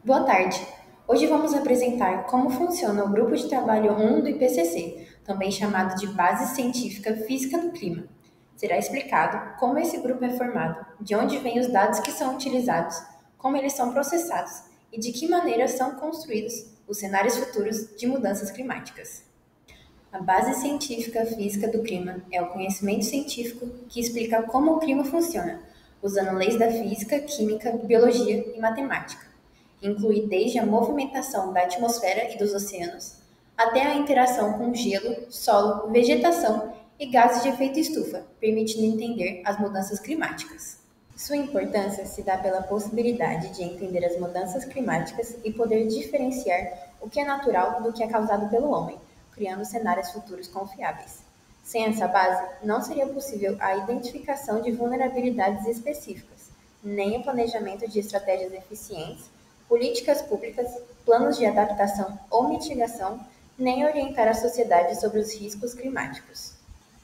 Boa tarde. Hoje vamos apresentar como funciona o Grupo de Trabalho 1 do IPCC, também chamado de Base Científica Física do Clima. Será explicado como esse grupo é formado, de onde vêm os dados que são utilizados, como eles são processados e de que maneira são construídos os cenários futuros de mudanças climáticas. A base científica física do clima é o conhecimento científico que explica como o clima funciona, usando leis da física, química, biologia e matemática. Inclui desde a movimentação da atmosfera e dos oceanos, até a interação com gelo, solo, vegetação e gases de efeito estufa, permitindo entender as mudanças climáticas. Sua importância se dá pela possibilidade de entender as mudanças climáticas e poder diferenciar o que é natural do que é causado pelo homem, criando cenários futuros confiáveis. Sem essa base, não seria possível a identificação de vulnerabilidades específicas, nem o planejamento de estratégias eficientes, políticas públicas, planos de adaptação ou mitigação, nem orientar a sociedade sobre os riscos climáticos.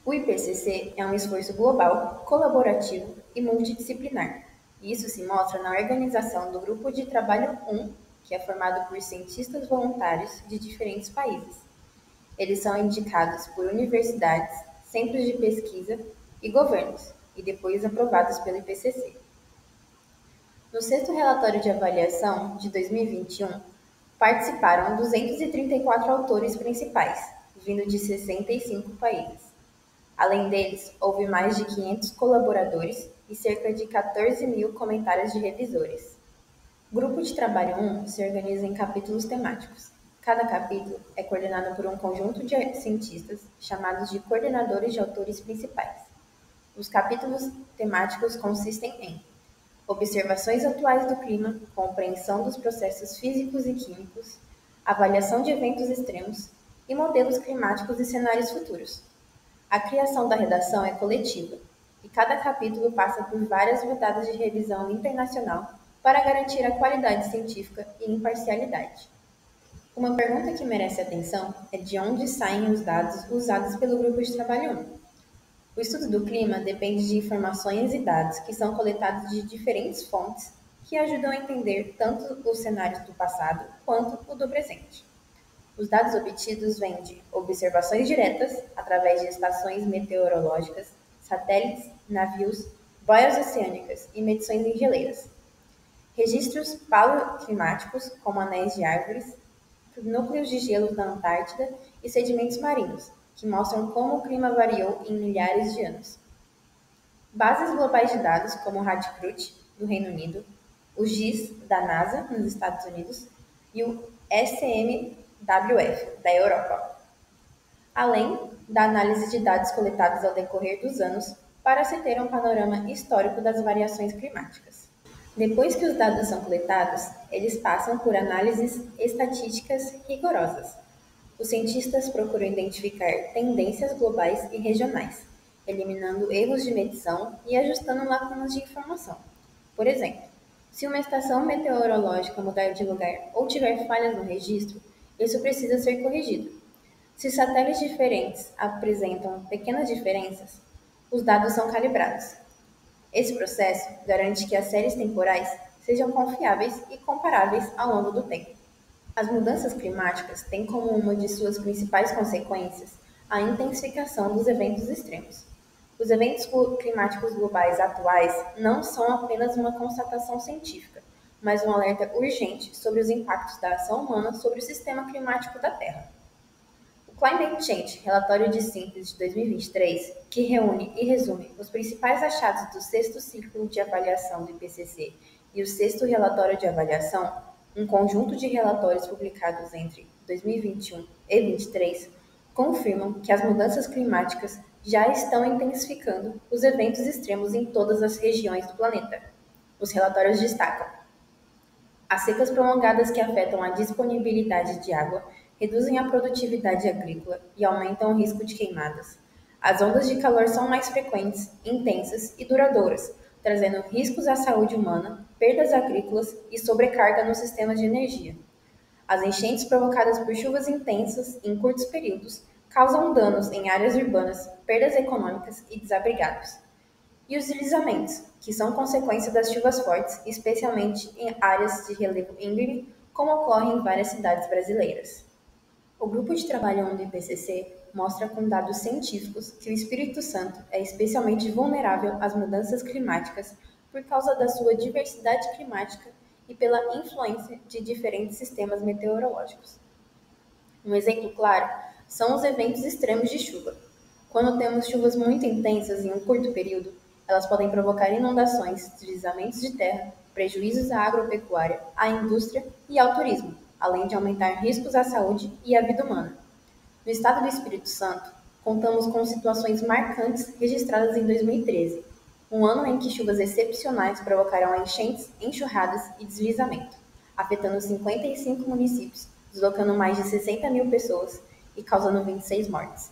O IPCC é um esforço global, colaborativo e multidisciplinar. Isso se mostra na organização do Grupo de Trabalho 1, que é formado por cientistas voluntários de diferentes países. Eles são indicados por universidades, centros de pesquisa e governos, e depois aprovados pelo IPCC. No sexto relatório de avaliação de 2021, participaram 234 autores principais, vindo de 65 países. Além deles, houve mais de 500 colaboradores e cerca de 14 mil comentários de revisores. O Grupo de Trabalho 1 se organiza em capítulos temáticos. Cada capítulo é coordenado por um conjunto de cientistas, chamados de coordenadores de autores principais. Os capítulos temáticos consistem em observações atuais do clima, compreensão dos processos físicos e químicos, avaliação de eventos extremos e modelos climáticos e cenários futuros. A criação da redação é coletiva, e cada capítulo passa por várias rodadas de revisão internacional para garantir a qualidade científica e imparcialidade. Uma pergunta que merece atenção é de onde saem os dados usados pelo Grupo de Trabalho 1. O estudo do clima depende de informações e dados que são coletados de diferentes fontes que ajudam a entender tanto os cenários do passado quanto o do presente. Os dados obtidos vêm de observações diretas, através de estações meteorológicas, satélites, navios, boias oceânicas e medições em geleiras. Registros paleoclimáticos, como anéis de árvores, núcleos de gelo na Antártida e sedimentos marinhos, que mostram como o clima variou em milhares de anos. Bases globais de dados, como o RADCRUT, do Reino Unido, o GIS, da NASA, nos Estados Unidos, e o SMWF, da Europa, além da análise de dados coletados ao decorrer dos anos para se ter um panorama histórico das variações climáticas. Depois que os dados são coletados, eles passam por análises estatísticas rigorosas. Os cientistas procuram identificar tendências globais e regionais, eliminando erros de medição e ajustando lacunas de informação. Por exemplo, se uma estação meteorológica mudar de lugar ou tiver falhas no registro, isso precisa ser corrigido. Se satélites diferentes apresentam pequenas diferenças, os dados são calibrados. Esse processo garante que as séries temporais sejam confiáveis e comparáveis ao longo do tempo. As mudanças climáticas têm como uma de suas principais consequências a intensificação dos eventos extremos. Os eventos climáticos globais atuais não são apenas uma constatação científica, mas um alerta urgente sobre os impactos da ação humana sobre o sistema climático da Terra. O Climate Change, relatório de síntese de 2023, que reúne e resume os principais achados do sexto ciclo de avaliação do IPCC e o sexto relatório de avaliação, um conjunto de relatórios publicados entre 2021 e 2023, confirmam que as mudanças climáticas já estão intensificando os eventos extremos em todas as regiões do planeta. Os relatórios destacam as secas prolongadas que afetam a disponibilidade de água, reduzem a produtividade agrícola e aumentam o risco de queimadas. As ondas de calor são mais frequentes, intensas e duradouras, trazendo riscos à saúde humana, perdas agrícolas e sobrecarga nos sistemas de energia. As enchentes provocadas por chuvas intensas em curtos períodos causam danos em áreas urbanas, perdas econômicas e desabrigados. e os deslizamentos, que são consequência das chuvas fortes, especialmente em áreas de relevo íngreme, como ocorre em várias cidades brasileiras. O grupo de trabalho 1 do IPCC mostra com dados científicos que o Espírito Santo é especialmente vulnerável às mudanças climáticas por causa da sua diversidade climática e pela influência de diferentes sistemas meteorológicos. Um exemplo claro são os eventos extremos de chuva. Quando temos chuvas muito intensas em um curto período, elas podem provocar inundações, deslizamentos de terra, prejuízos à agropecuária, à indústria e ao turismo, além de aumentar riscos à saúde e à vida humana. No estado do Espírito Santo, contamos com situações marcantes registradas em 2013, um ano em que chuvas excepcionais provocaram enchentes, enxurradas e deslizamento, afetando 55 municípios, deslocando mais de 60 mil pessoas e causando 26 mortes.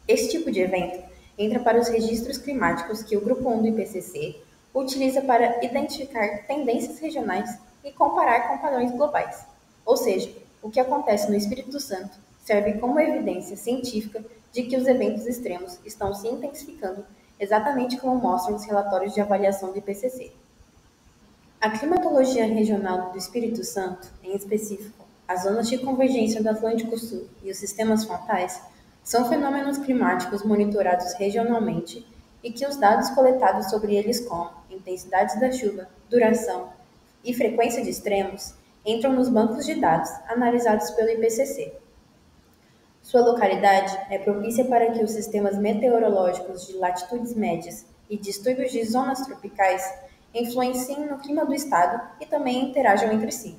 Esse tipo de evento entra para os registros climáticos que o Grupo 1 do IPCC utiliza para identificar tendências regionais e comparar com padrões globais. Ou seja, o que acontece no Espírito Santo serve como evidência científica de que os eventos extremos estão se intensificando, exatamente como mostram os relatórios de avaliação do IPCC. A climatologia regional do Espírito Santo, em específico, as zonas de convergência do Atlântico Sul e os sistemas frontais, são fenômenos climáticos monitorados regionalmente e que os dados coletados sobre eles como intensidade da chuva, duração e frequência de extremos entram nos bancos de dados analisados pelo IPCC. Sua localidade é propícia para que os sistemas meteorológicos de latitudes médias e distúrbios de zonas tropicais influenciem no clima do estado e também interajam entre si.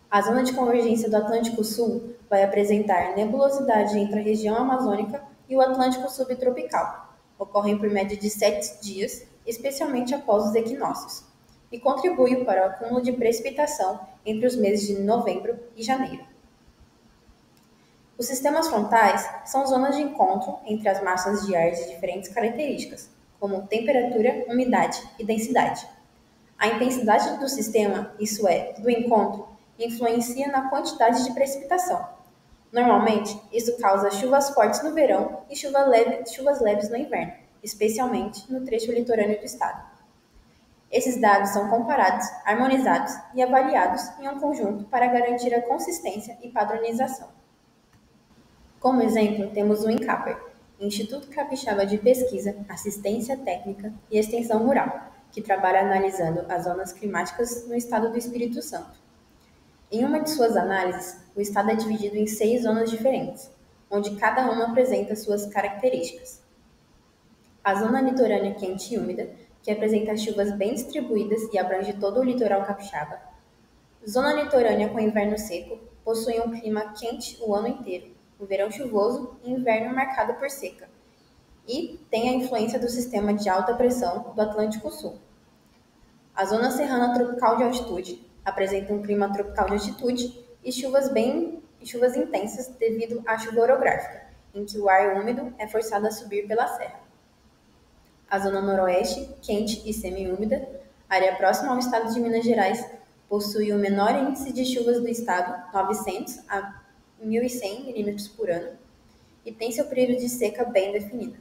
A zona de convergência do Atlântico Sul vai apresentar nebulosidade entre a região amazônica e o Atlântico subtropical. Ocorrem por média de 7 dias, especialmente após os equinócios, e contribui para o acúmulo de precipitação entre os meses de novembro e janeiro. Os sistemas frontais são zonas de encontro entre as massas de ar de diferentes características, como temperatura, umidade e densidade. A intensidade do sistema, isso é, do encontro, influencia na quantidade de precipitação. Normalmente, isso causa chuvas fortes no verão e chuvas leves no inverno, especialmente no trecho litorâneo do estado. Esses dados são comparados, harmonizados e avaliados em um conjunto para garantir a consistência e padronização. Como exemplo, temos o INCAPER, Instituto Capixaba de Pesquisa, Assistência Técnica e Extensão Rural, que trabalha analisando as zonas climáticas no estado do Espírito Santo. Em uma de suas análises, o estado é dividido em 6 zonas diferentes, onde cada uma apresenta suas características. A zona litorânea quente e úmida, que apresenta chuvas bem distribuídas e abrange todo o litoral capixaba. Zona litorânea com inverno seco, possui um clima quente o ano inteiro, um verão chuvoso e inverno marcado por seca, e tem a influência do sistema de alta pressão do Atlântico Sul. A zona serrana tropical de altitude apresenta um clima tropical de altitude e chuvas intensas devido à chuva orográfica, em que o ar úmido é forçado a subir pela serra. A zona noroeste, quente e semiúmida, área próxima ao estado de Minas Gerais, possui o menor índice de chuvas do estado, 900 a 1.100 milímetros por ano, e tem seu período de seca bem definido.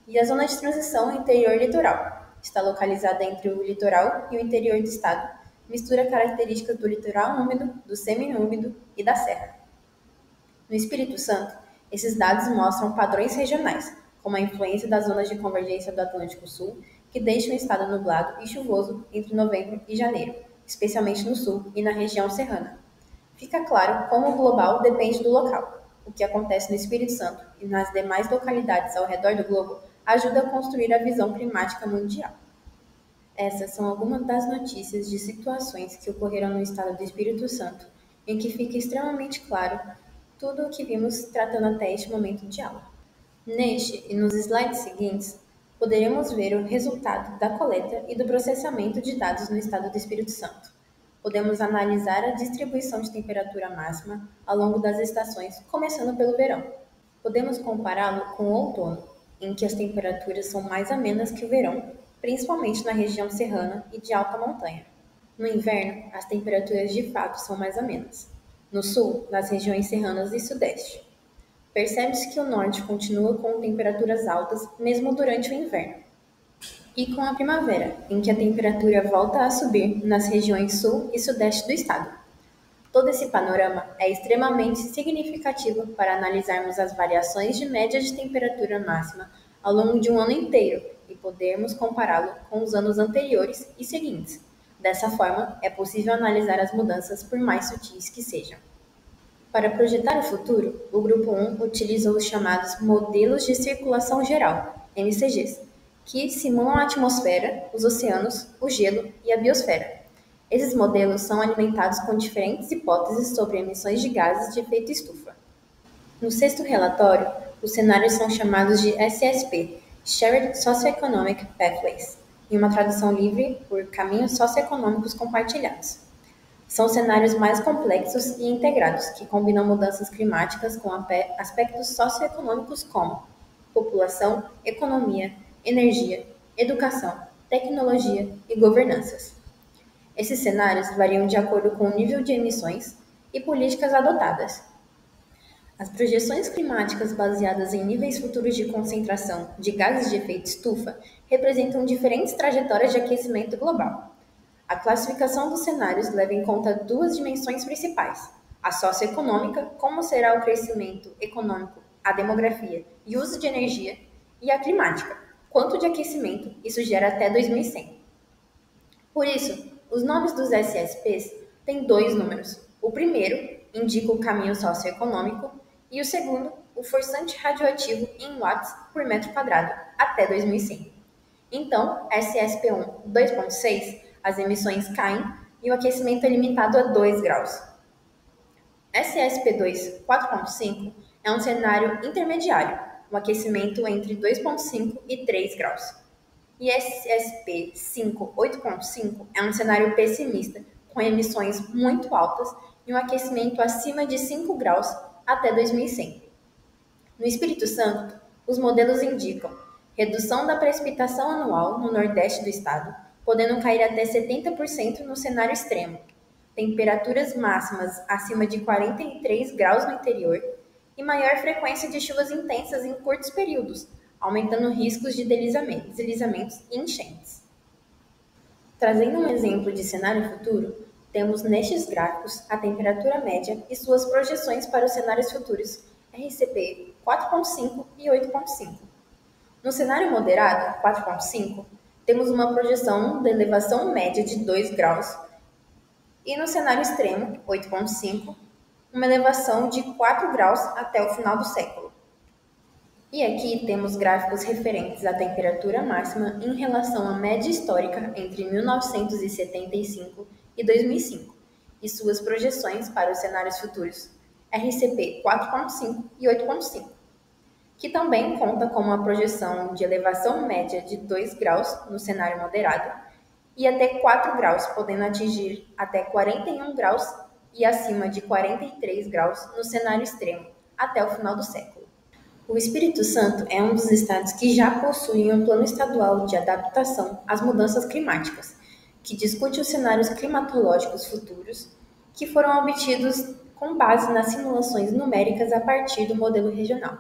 E a zona de transição interior litoral está localizada entre o litoral e o interior do estado, mistura características do litoral úmido, do semiúmido e da serra. No Espírito Santo, esses dados mostram padrões regionais, como a influência das zonas de convergência do Atlântico Sul, que deixam o estado nublado e chuvoso entre novembro e janeiro, especialmente no sul e na região serrana. Fica claro como o global depende do local. O que acontece no Espírito Santo e nas demais localidades ao redor do globo ajuda a construir a visão climática mundial. Essas são algumas das notícias de situações que ocorreram no estado do Espírito Santo, em que fica extremamente claro tudo o que vimos tratando até este momento de aula. Neste e nos slides seguintes, poderemos ver o resultado da coleta e do processamento de dados no estado do Espírito Santo. Podemos analisar a distribuição de temperatura máxima ao longo das estações, começando pelo verão. Podemos compará-lo com o outono, em que as temperaturas são mais amenas que o verão, principalmente na região serrana e de alta montanha. No inverno, as temperaturas de fato são mais amenas. No sul, nas regiões serranas e sudeste. Percebe-se que o norte continua com temperaturas altas mesmo durante o inverno, e com a primavera, em que a temperatura volta a subir nas regiões sul e sudeste do estado. Todo esse panorama é extremamente significativo para analisarmos as variações de média de temperatura máxima ao longo de um ano inteiro e podermos compará-lo com os anos anteriores e seguintes. Dessa forma, é possível analisar as mudanças por mais sutis que sejam. Para projetar o futuro, o grupo 1 utilizou os chamados modelos de circulação geral, MCGs, que simulam a atmosfera, os oceanos, o gelo e a biosfera. Esses modelos são alimentados com diferentes hipóteses sobre emissões de gases de efeito estufa. No sexto relatório, os cenários são chamados de SSP, Shared Socioeconomic Pathways, em uma tradução livre por caminhos socioeconômicos compartilhados. São cenários mais complexos e integrados, que combinam mudanças climáticas com aspectos socioeconômicos como população, economia, energia, educação, tecnologia e governanças. Esses cenários variam de acordo com o nível de emissões e políticas adotadas. As projeções climáticas baseadas em níveis futuros de concentração de gases de efeito estufa representam diferentes trajetórias de aquecimento global. A classificação dos cenários leva em conta duas dimensões principais: a socioeconômica, como será o crescimento econômico, a demografia e o uso de energia, e a climática, quanto de aquecimento isso gera até 2100. Por isso, os nomes dos SSPs têm dois números. O primeiro indica o caminho socioeconômico e o segundo, o forçante radioativo em watts por metro quadrado, até 2100. Então, SSP1 2.6, as emissões caem e o aquecimento é limitado a 2 graus. SSP2 4.5 é um cenário intermediário, um aquecimento entre 2.5 e 3 graus. E SSP5 8.5 é um cenário pessimista, com emissões muito altas e um aquecimento acima de 5 graus até 2100. No Espírito Santo, os modelos indicam redução da precipitação anual no nordeste do estado, podendo cair até 70% no cenário extremo, temperaturas máximas acima de 43 graus no interior e maior frequência de chuvas intensas em curtos períodos, aumentando riscos de deslizamentos e enchentes. Trazendo um exemplo de cenário futuro, temos nestes gráficos a temperatura média e suas projeções para os cenários futuros RCP 4.5 e 8.5. No cenário moderado, 4.5, temos uma projeção de elevação média de 2 graus e no cenário extremo, 8.5, uma elevação de 4 graus até o final do século. E aqui temos gráficos referentes à temperatura máxima em relação à média histórica entre 1975 e 2005 e suas projeções para os cenários futuros RCP 4.5 e 8.5, que também conta com uma projeção de elevação média de 2 graus no cenário moderado e até 4 graus, podendo atingir até 41 graus e acima de 43 graus no cenário extremo até o final do século. O Espírito Santo é um dos estados que já possuem um plano estadual de adaptação às mudanças climáticas, que discute os cenários climatológicos futuros que foram obtidos com base nas simulações numéricas a partir do modelo regional.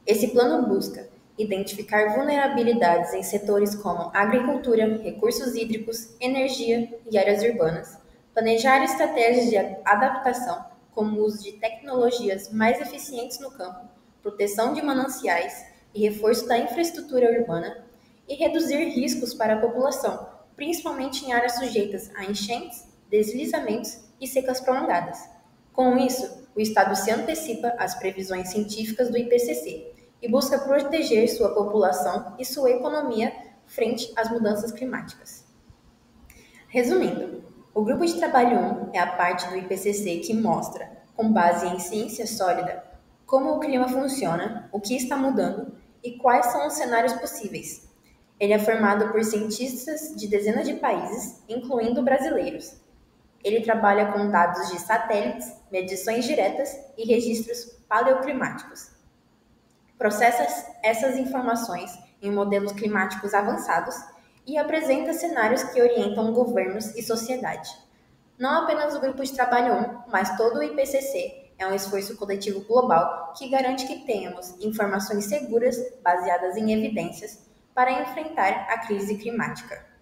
Esse plano busca identificar vulnerabilidades em setores como agricultura, recursos hídricos, energia e áreas urbanas, planejar estratégias de adaptação como o uso de tecnologias mais eficientes no campo, proteção de mananciais e reforço da infraestrutura urbana, e reduzir riscos para a população, principalmente em áreas sujeitas a enchentes, deslizamentos e secas prolongadas. Com isso, o Estado se antecipa às previsões científicas do IPCC e busca proteger sua população e sua economia frente às mudanças climáticas. Resumindo, o Grupo de Trabalho 1 é a parte do IPCC que mostra, com base em ciência sólida, como o clima funciona, o que está mudando e quais são os cenários possíveis. Ele é formado por cientistas de dezenas de países, incluindo brasileiros. Ele trabalha com dados de satélites, medições diretas e registros paleoclimáticos. Processa essas informações em modelos climáticos avançados e apresenta cenários que orientam governos e sociedade. Não apenas o Grupo de Trabalho 1, mas todo o IPCC é é um esforço coletivo global que garante que tenhamos informações seguras, baseadas em evidências, para enfrentar a crise climática.